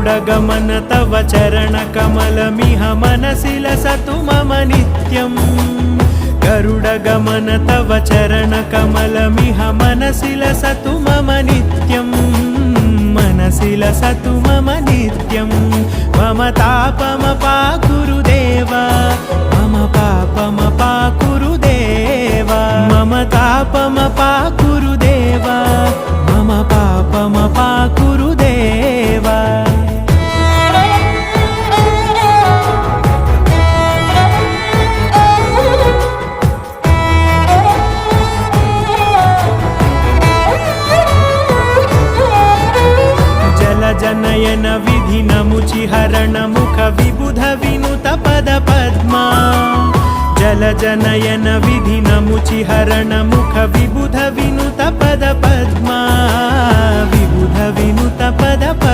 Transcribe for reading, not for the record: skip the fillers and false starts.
गरुडगमन तव चरणकमलमिह मनसि लसतु मम नित्यम् गरुडगमन तव चरणकमलमिह मनसि लसतु मम नित्यम् मनसि लसतु मम नित्यं मम तापमपाकुरु देवा मम पापमपाकुरु देवा मम तापमपाकुरु देवा मम पापमपाकुरु देवा जनयन विधिन मुचिहरण मुख विबुध विनुत पद पद्मा जल जनयन विधिन मुचिहरण मुख विबुध विनुत पद पद्मा विबुध विनुत पद पद्मा।